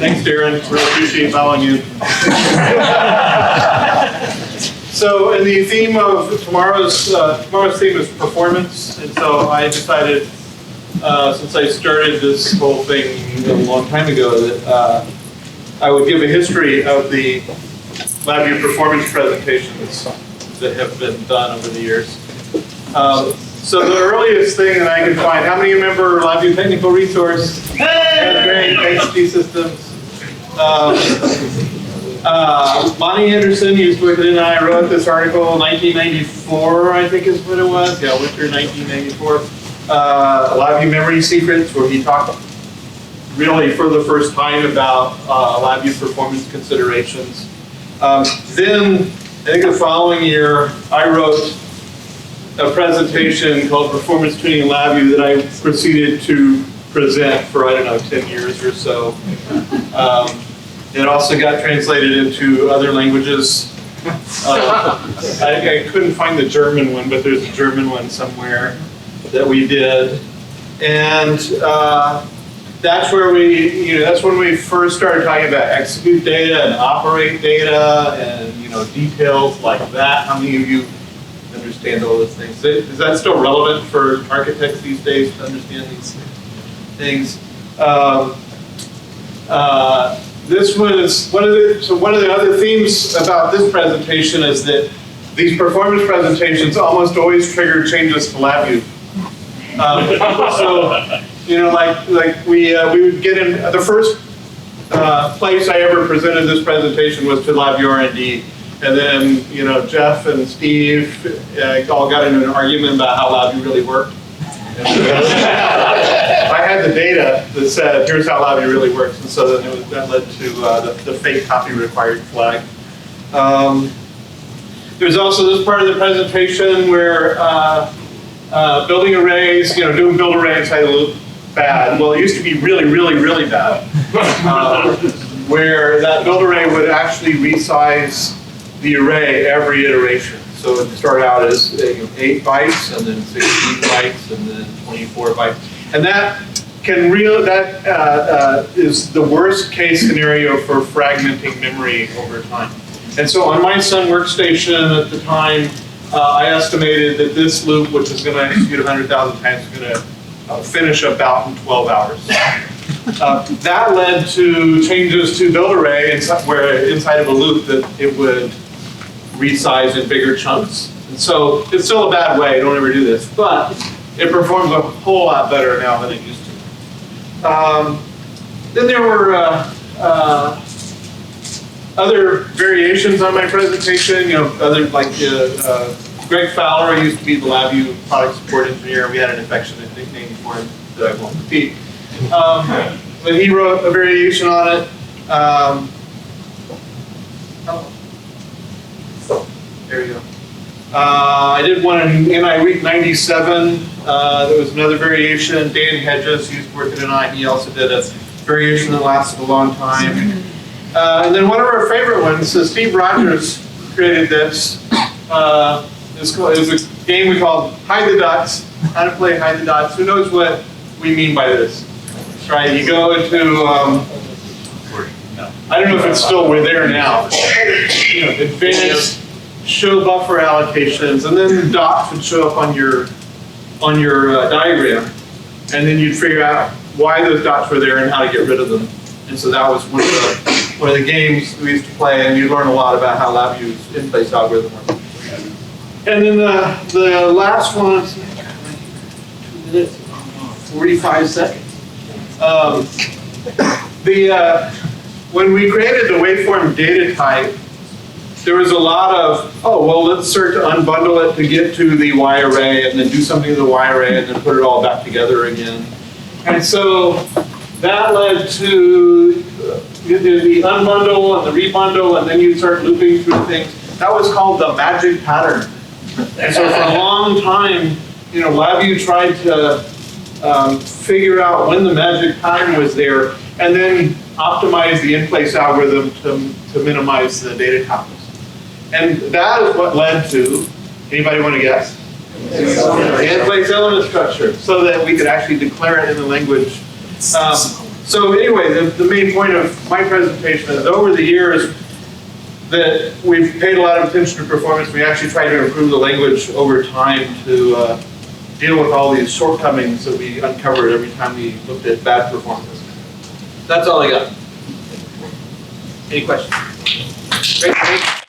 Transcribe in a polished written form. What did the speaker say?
Thanks, Darren. Really appreciate following you. So, in the theme of tomorrow's theme is performance, and so I decided, since I started this whole thing a long time ago, that I would give a history of the LabVIEW performance presentations that have been done over the years. So the earliest thing that I can find, how many remember LabVIEW Technical Resource? Hey! Great, HD systems. Lonnie Anderson used to work at it, and I wrote this article in 1994, I think is what it was. Yeah, winter 1994. LabVIEW Memory Secrets, where he talked really for the first time about LabVIEW performance considerations. Then, I think the following year, I wrote a presentation called Performance Tuning in LabVIEW that I proceeded to present for, I don't know, 10 years or so. It also got translated into other languages. I couldn't find the German one, but there's a German one somewhere that we did. And that's where that's when we first started talking about execute data and operate data and, details like that. How many of you understand all those things? Is that still relevant for architects these days to understand these things? This was one of the other themes about this presentation is that these performance presentations almost always trigger changes to LabVIEW. We would get in the first place I ever presented this presentation was to LabVIEW R&D. And then, Jeff and Steve all got into an argument about how LabVIEW really worked. I had the data that said, here's how LabVIEW really works. And so then that led to the fake copy required flag. There's also this part of the presentation where building arrays, doing build array inside a loop, bad. Well, it used to be really, really, really bad. Where that build array would actually resize the array every iteration. So it would start out as 8 bytes, and then 16 bytes, and then 24 bytes. And that is the worst case scenario for fragmenting memory over time. And so on my Sun workstation at the time, I estimated that this loop, which is going to execute 100,000 times, is going to finish about in 12 hours. That led to changes to build array where inside of a loop that it would resize in bigger chunks. And so it's still a bad way, don't ever do this, but it performs a whole lot better now than it used to. Then there were other variations on my presentation, Greg Fowler used to be the LabVIEW product support engineer. We had an affectionate nickname for him that I won't repeat. But he wrote a variation on it. There you go. I did one in NI Week 97. There was another variation. Dan Hedges used to work at NI. He also did a variation that lasted a long time. And then one of our favorite ones, Steve Rogers created this. It was a game we called Hide the Dots. How to play Hide the Dots. Who knows what we mean by this? Right, you go into, I don't know if it's still there now. Advanced show buffer allocations, and then the dots would show up on your diagram, and then you'd figure out why those dots were there and how to get rid of them. And so that was one of the games we used to play, and you learn a lot about how LabVIEW's in-place algorithm works. And then the last one, 2 minutes, 45 seconds. When we created the waveform data type, there was a lot of, let's start to unbundle it to get to the Y array and then do something to the Y array and then put it all back together again. And so that led to the unbundle and the rebundle, and then you start looping through things. That was called the magic pattern. And so for a long time, LabVIEW tried to figure out when the magic pattern was there and then optimize the in-place algorithm to minimize the data copies. And that is what led to, anybody want to guess? The in-place element structure, so that we could actually declare it in the language. So anyway, the main point of my presentation is over the years that we've paid a lot of attention to performance. We actually try to improve the language over time to deal with all these shortcomings that we uncovered every time we looked at bad performance. That's all I got. Any questions? Great, thanks.